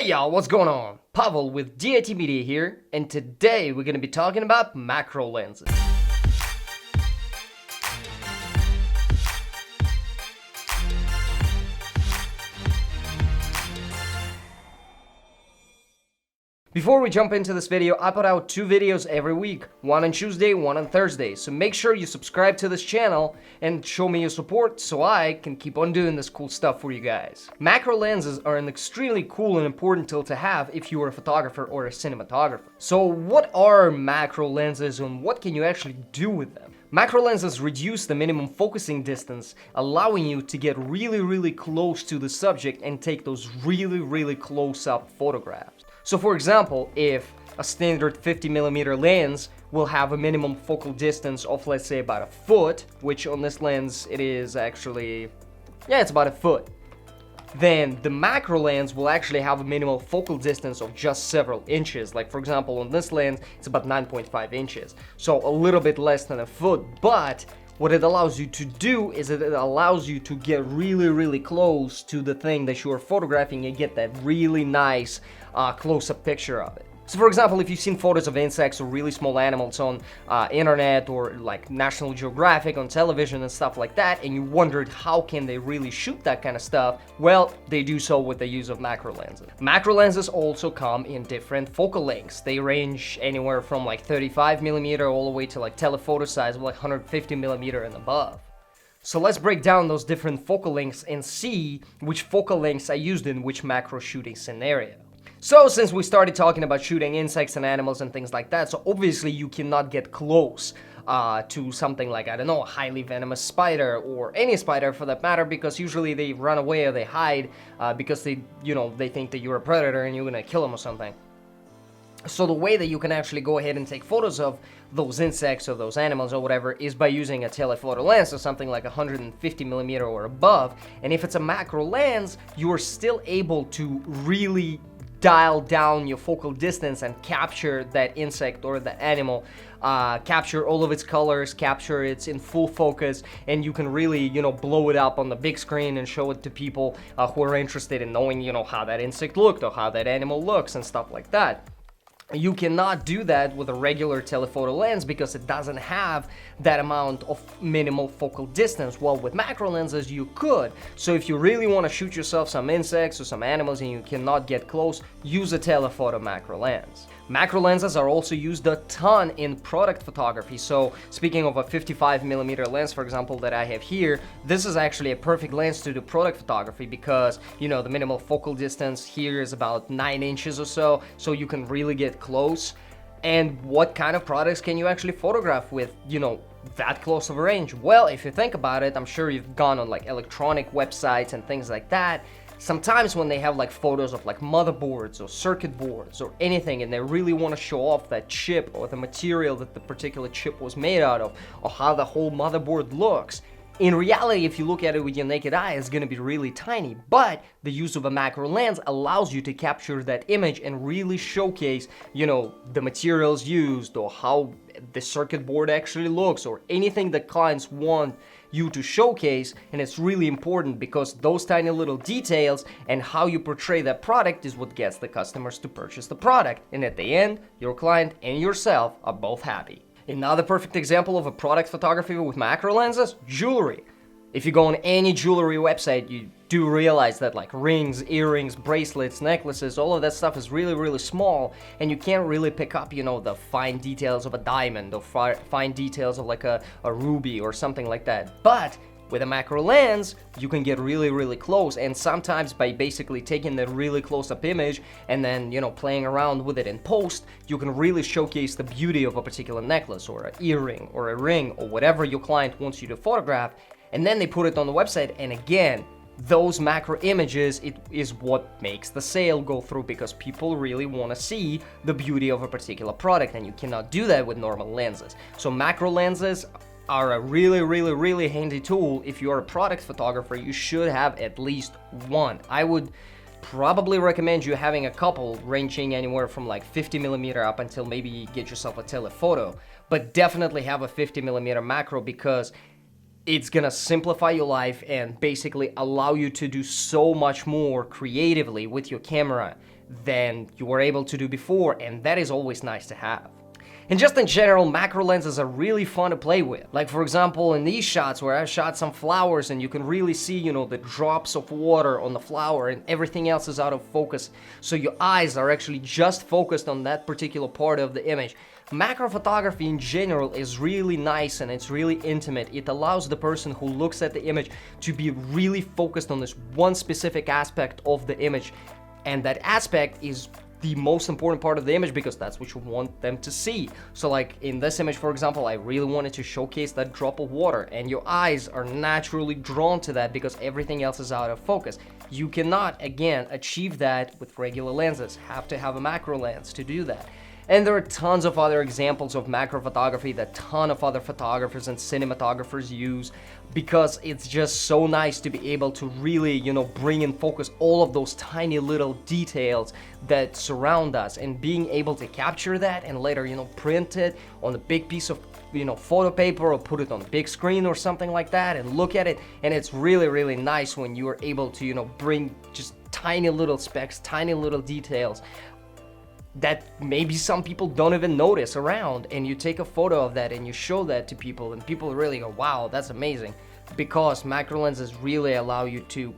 y'all, what's going on? Pavel with DIT Media here, and today we're gonna be talking about macro lenses. Before we jump into this video, I put out 2 videos every week, one on Tuesday, one on Thursday, so make sure you subscribe to this channel and show me your support so I can keep on doing this cool stuff for you guys. Macro lenses are an extremely cool and important tool to have if you are a photographer or a cinematographer. So what are macro lenses and what can you actually do with them? Macro lenses reduce the minimum focusing distance, allowing you to get really close to the subject and take those really close-up photographs. So for example, if a standard 50mm lens will have a minimum focal distance of, let's say, about a foot, which on this lens it is actually, it's about a foot, then the macro lens will actually have a minimal focal distance of just several inches. Like for example, on this lens, it's about 9.5 inches. So a little bit less than a foot, but what it allows you to do is it allows you to get really close to the thing that you are photographing and get that really nice close-up picture of it. So for example, if you've seen photos of insects or really small animals on internet or like National Geographic on television and stuff like that, and you wondered how can they really shoot that kind of stuff, well, they do so with the use of macro lenses. Macro lenses also come in different focal lengths. They range anywhere from like 35mm all the way to like telephoto size of like 150mm and above. So let's break down those different focal lengths and see which focal lengths are used in which macro shooting scenario. So since we started talking about shooting insects and animals and things like that, so obviously you cannot get close to something like, I don't know, a highly venomous spider or any spider for that matter, because usually they run away or they hide because they think that you're a predator and you're gonna kill them or something. So the way that you can actually go ahead and take photos of those insects or those animals or whatever is by using a telephoto lens or something like 150mm or above. And if it's a macro lens, you are still able to really dial down your focal distance and capture that insect or the animal, capture all of its colors, capture it in full focus, and you can really, blow it up on the big screen and show it to people who are interested in knowing, how that insect looked or how that animal looks and stuff like that. You cannot do that with a regular telephoto lens because it doesn't have that amount of minimal focal distance. Well, with macro lenses you could. So if you really want to shoot yourself some insects or some animals and you cannot get close, use a telephoto macro lens. Macro lenses are also used a ton in product photography. So speaking of a 55mm lens, for example, that I have here, this is actually a perfect lens to do product photography because, the minimal focal distance here is about 9 inches or so, so you can really get close. And what kind of products can you actually photograph with, that close of a range? Well, if you think about it, I'm sure you've gone on like electronic websites and things like that. Sometimes when they have like photos of like motherboards or circuit boards or anything and they really want to show off that chip or the material that the particular chip was made out of or how the whole motherboard looks, in reality, if you look at it with your naked eye, it's going to be really tiny, but the use of a macro lens allows you to capture that image and really showcase, the materials used or how the circuit board actually looks or anything that clients want you to showcase. And it's really important because those tiny little details and how you portray that product is what gets the customers to purchase the product. And at the end, your client and yourself are both happy. Another perfect example of a product photography with macro lenses, jewelry. If you go on any jewelry website, you do realize that like rings, earrings, bracelets, necklaces, all of that stuff is really small and you can't really pick up, the fine details of a diamond or fine details of like a ruby or something like that. But with a macro lens, you can get really close, and sometimes by basically taking the really close-up image and then, playing around with it in post, you can really showcase the beauty of a particular necklace or an earring or a ring or whatever your client wants you to photograph, and then they put it on the website, and again, those macro images, it is what makes the sale go through because people really want to see the beauty of a particular product, and you cannot do that with normal lenses. So macro lenses are a really handy tool. If you're a product photographer, you should have at least one. I would probably recommend you having a couple ranging anywhere from like 50mm up until maybe you get yourself a telephoto, but definitely have a 50mm macro because it's gonna simplify your life and basically allow you to do so much more creatively with your camera than you were able to do before, and that is always nice to have. And just in general, macro lenses are really fun to play with. Like for example, in these shots where I shot some flowers and you can really see, you know, the drops of water on the flower and everything else is out of focus. So your eyes are actually just focused on that particular part of the image. Macro photography in general is really nice and it's really intimate. It allows the person who looks at the image to be really focused on this one specific aspect of the image. And that aspect is the most important part of the image because that's what you want them to see. So like in this image, for example, I really wanted to showcase that drop of water, and your eyes are naturally drawn to that because everything else is out of focus. You cannot, again, achieve that with regular lenses. Have to have a macro lens to do that. And there are tons of other examples of macro photography that ton of other photographers and cinematographers use because it's just so nice to be able to really, you know, bring in focus all of those tiny little details that surround us, and being able to capture that and later, you know, print it on a big piece of, you know, photo paper or put it on a big screen or something like that and look at it. And it's really, really nice when you are able to, you know, bring just tiny little specks, tiny little details that maybe some people don't even notice around, and you take a photo of that and you show that to people and people really go, wow, that's amazing, because macro lenses really allow you to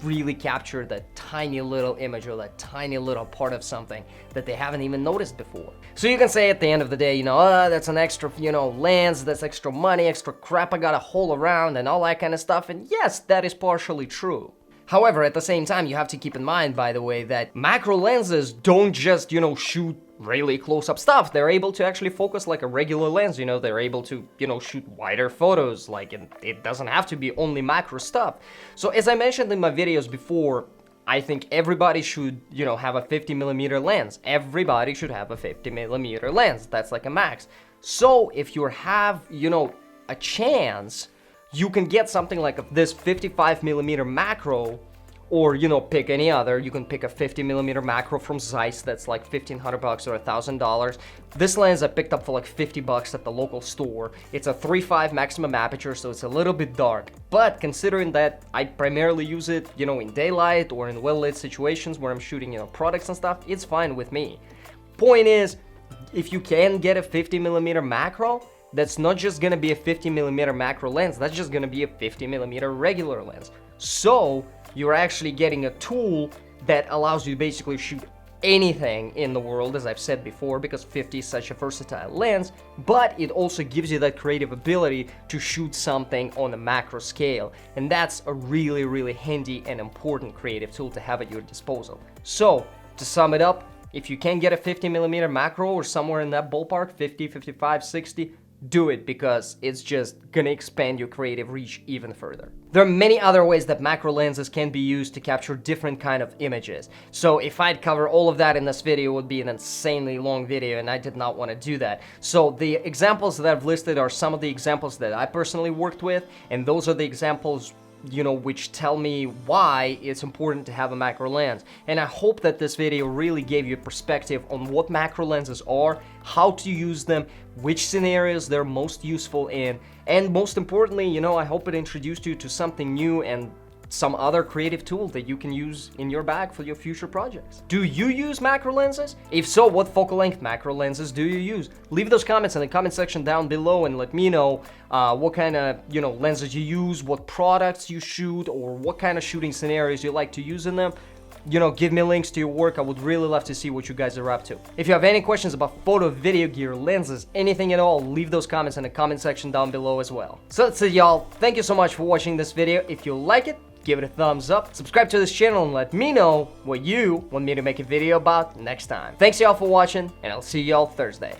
really capture that tiny little image or that tiny little part of something that they haven't even noticed before. So you can say at the end of the day, you know, that's an extra, you know, lens, that's extra money, extra crap I gotta haul around and all that kind of stuff, and yes, that is partially true. However, at the same time, you have to keep in mind, by the way, that macro lenses don't just, you know, shoot really close-up stuff. They're able to actually focus like a regular lens, you know, they're able to, you know, shoot wider photos, like, and it doesn't have to be only macro stuff. So as I mentioned in my videos before, I think everybody should, you know, have a 50mm lens. Everybody should have a 50mm lens. That's like a max. So if you have, you know, a chance, you can get something like this 55mm macro, or, you know, pick any other. You can pick a 50mm macro from Zeiss that's like $1,500 or $1,000. This lens I picked up for like $50 at the local store. It's a 3.5 maximum aperture, so it's a little bit dark. But considering that I primarily use it, you know, in daylight or in well-lit situations where I'm shooting, you know, products and stuff, it's fine with me. Point is, if you can get a 50mm macro, that's not just gonna be a 50mm macro lens, that's just gonna be a 50mm regular lens. So you're actually getting a tool that allows you to basically shoot anything in the world, as I've said before, because 50 is such a versatile lens, but it also gives you that creative ability to shoot something on a macro scale. And that's a really, really handy and important creative tool to have at your disposal. So to sum it up, if you can get a 50mm macro or somewhere in that ballpark, 50, 55, 60, do it, because it's just gonna expand your creative reach even further. There are many other ways that macro lenses can be used to capture different kind of images. So if I'd cover all of that in this video, it would be an insanely long video, and I did not want to do that. So the examples that I've listed are some of the examples that I personally worked with, and those are the examples, you know, which tell me why it's important to have a macro lens. And I hope that this video really gave you a perspective on what macro lenses are, how to use them, which scenarios they're most useful in, and most importantly, you know, I hope it introduced you to something new and some other creative tool that you can use in your bag for your future projects. Do you use macro lenses? If so, what focal length macro lenses do you use? Leave those comments in the comment section down below and let me know what kind of, you know, lenses you use, what products you shoot, or what kind of shooting scenarios you like to use in them. You know, give me links to your work. I would really love to see what you guys are up to. If you have any questions about photo, video gear, lenses, anything at all, leave those comments in the comment section down below as well. So that's it, y'all. Thank you so much for watching this video. If you like it, give it a thumbs up, subscribe to this channel, and let me know what you want me to make a video about next time. Thanks y'all for watching, and I'll see y'all Thursday.